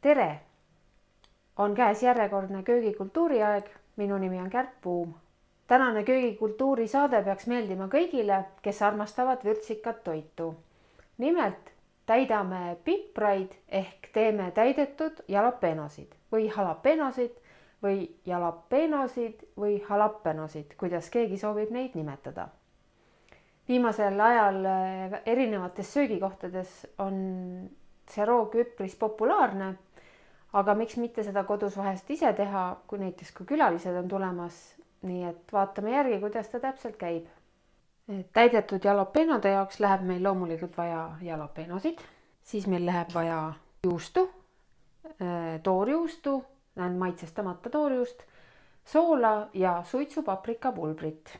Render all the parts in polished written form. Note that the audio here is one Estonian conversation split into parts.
Tere! On käes järjekordne köögikultuuri aeg. Minu nimi on Kärt Puum. Tänane köögikultuuri saade peaks meeldima kõigile, kes armastavad vürtsikat toitu. Nimelt täidame pipraid ehk teeme täidetud jalapenosid või jalapenosid, kuidas keegi soovib neid nimetada. Viimasel ajal erinevates söögikohtades on see roog üpris populaarne, aga miks mitte seda kodus vahest ise teha, kui näiteks kui külalised on tulemas, nii et vaatame järgi, kuidas ta täpselt käib. Täidetud jalapenode jaoks läheb meil loomulikult vaja jalapenosid, siis meil läheb vaja juustu, toorjuustu, maitsestamata toorjuust, soola ja suitsupaprikapulbrit.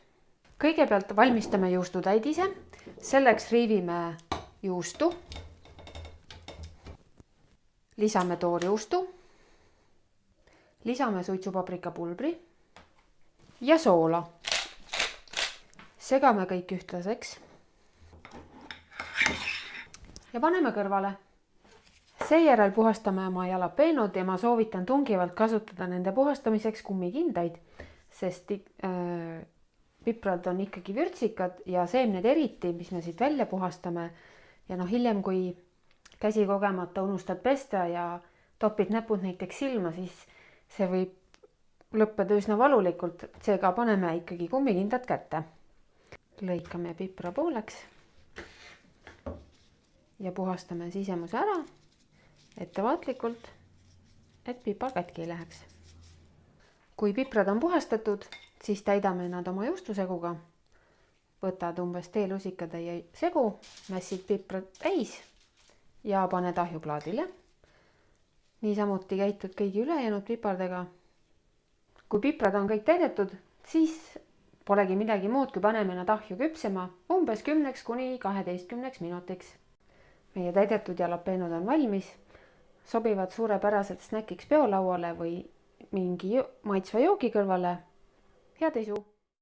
Kõigepealt valmistame juustutäidise, selleks riivime juustu, lisame toorjuustu, lisame suitsupaprikapulbri ja soola. Segame kõik ühtlaseks ja paneme kõrvale. Seejärel puhastame oma jalapenod ja ma soovitan tungivalt kasutada nende puhastamiseks kummikindaid, sest piprad on ikkagi vürtsikad ja seemned eriti, mis me siit välja puhastame. Ja hiljem, kui käsi kogemata unustad pesta ja topid näpud näiteks silma, siis see võib lõppeda üsna valulikult. Seega paneme ikkagi kummikindad kätte. Lõikame pipra pooleks ja puhastame sisemuse ära ettevaatlikult, et pipar katki ei läheks. Kui piprad on puhastatud, siis täidame nad oma juustuseguga. Võtad umbes teelusikatäie segu, mässid piprad täis ja paned ahjuplaadile. Niisamuti käitud kõigi ülejäänud pipardega. Kui piprad on kõik täidetud, siis polegi midagi muud, kui paneme nad ahju küpsema umbes 10–12 minutiks. Meie täidetud jalapenod on valmis, sobivad suurepäraselt snäkiks peolauale või mingi maitsva joogi kõrvale. Head isu!